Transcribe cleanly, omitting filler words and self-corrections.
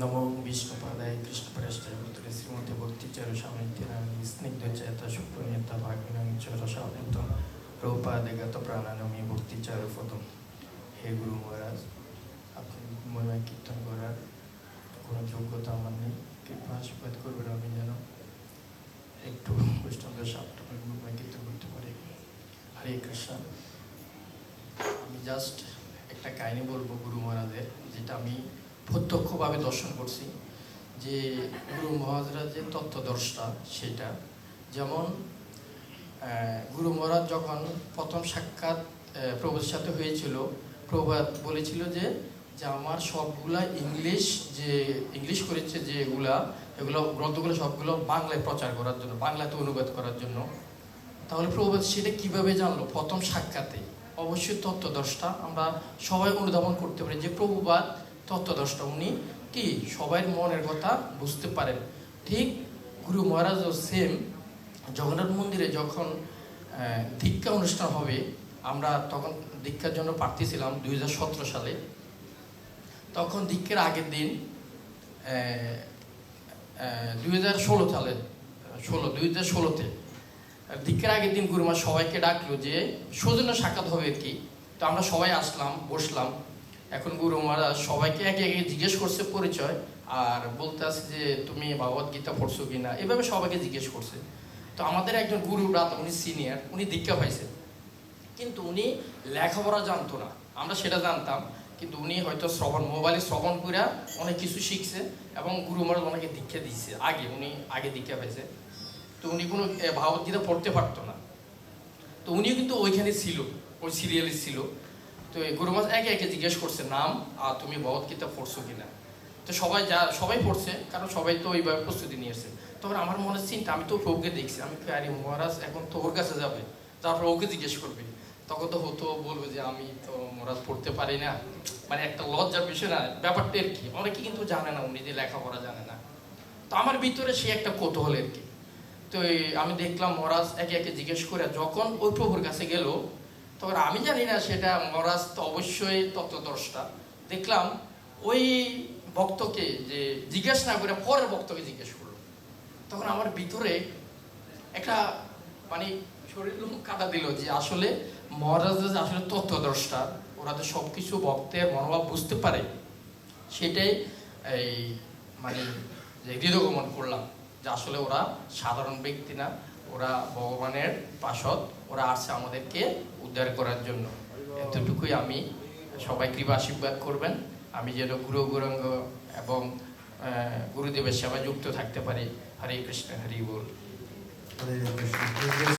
নমো বিষ্ণুপাদায় কৃষ্ণপ্রেষ্টায় ভূতলে শ্রীমতী ভক্তিচারু সামিত্যনামি স্নিগ্ধচেতা সুপ্রণীতা ভাগ্নাঞ্চ রসামৃতম রৌপাদেগত প্রাণানমী ভক্তিচারু পদম। হে গুরু মহারাজ, আপনি মহিমা কীর্তন করার কোনো যোগ্যতা আমার নেই, কৃপা আশীর্বাদ করবেন আমি যেন একটু বৈষ্ণবদের সাথে মহিমা কীর্তন করতে পারি। হরে কৃষ্ণ। আমি জাস্ট একটা কাহিনী বলবো গুরু মহারাজের, যেটা আমি প্রত্যক্ষভাবে দর্শন করছি। যে গুরু মহারাজের যে তত্ত্বদর্শটা সেটা, যেমন গুরু মহারাজ যখন প্রথম সাক্ষাৎ প্রভুর সাথে হয়েছিল, প্রভুপাদ বলেছিল যে আমার সবগুলা ইংলিশ করেছে এগুলো গ্রন্থগুলো সবগুলো বাংলায় প্রচার করার জন্য, বাংলাতে অনুবাদ করার জন্য। তাহলে প্রভুপাদ সেটা কিভাবে জানলো? প্রথম সাক্ষাতে। অবশ্যই তত্ত্বদর্শটা আমরা সবাই অনুধাবন করতে পারি যে প্রভুপাদ তত্ত্বদর্শটা, উনি কি সবার মনের কথা বুঝতে পারেন। ঠিক গুরু মহারাজও সেম। জগন্নাথ মন্দিরে যখন দীক্ষা অনুষ্ঠান হবে, আমরা তখন দীক্ষার জন্য প্রার্থী ছিলাম 2017 সালে। তখন দীক্ষার আগের দিন 2016তে দীক্ষার আগের দিন গুরুমা সবাইকে ডাকলো যে সৌজন্য সাক্ষাৎ হবে আর কি। তো আমরা সবাই আসলাম, বসলাম। এখন গুরু মহারাজ সবাইকে একে একে জিজ্ঞেস করছে পরিচয়, আর বলতে আছে যে তুমি ভগবত গীতা পড়ছো কিনা, এভাবে সবাইকে জিজ্ঞেস করছে। তো আমাদের একজন গুরু ব্রাত, উনি সিনিয়র, উনি দীক্ষা পাইছে, কিন্তু উনি লেখাপড়া জানতো না, আমরা সেটা জানতাম। কিন্তু উনি হয়তো মোবাইলে শ্রবণ করে অনেক কিছু শিখছে, এবং গুরু মহারাজ ওনাকে দীক্ষা দিচ্ছে। উনি আগে দীক্ষা পাইছে। তো উনি কোনো ভগবত গীতা পড়তে পারতো না। তো উনিও কিন্তু ওইখানে ছিল, ওই সিরিয়ালে ছিল। তো গুরু মহারাজ একে একে জিজ্ঞেস করছে নাম, আর তুমি ভগবত গীতা পড়ছো কিনা। তো সবাই পড়ছে, কারণ সবাই তো ওইভাবে প্রস্তুতি নিয়ে এসছে। তখন আমার মনে চিন্তা, আমি তো প্রভুকে দেখছি, আমি আরে মহারাজ এখন তো ওর কাছে যাবে, তারপর ওকে জিজ্ঞেস করবে। তখন তো বলবে যে আমি তো মহারাজ পড়তে পারি না, মানে একটা লজ্জার বিষয় না ব্যাপারটা আর কি। অনেকে কিন্তু জানে না উনি যে লেখাপড়া জানে না। তো আমার ভিতরে সে একটা কৌতূহল আর কি। তো আমি দেখলাম মহারাজ একে একে জিজ্ঞেস করে যখন ওই প্রভুর কাছে গেল, তখন আমি জানি না সেটা মহারাজ তো অবশ্যই তত্ত্বদর্শটা। দেখলাম ওই ভক্তকে যে জিজ্ঞেস না করে পরের ভক্তকে জিজ্ঞেস করলো। তখন আমার ভিতরে একটা মানে শরীর কাটা দিল যে আসলে মহারাজ যে আসলে তত্ত্বদর্শটা, ওরা তো সব কিছু ভক্তের মনোভাব বুঝতে পারে, সেটাই এই মানে যে হৃদয়গমন করলাম যে আসলে ওরা সাধারণ ব্যক্তি না, ওরা ভগবানের পার্ষদ, ওরা আসছে আমাদেরকে উদ্ধার করার জন্য। এতটুকুই আমি, সবাই কৃপা আশীর্বাদ করবেন আমি যেন গুরু গৌরাঙ্গ এবং গুরুদেবের সেবায় যুক্ত থাকতে পারি। হরে কৃষ্ণ, হরি বল।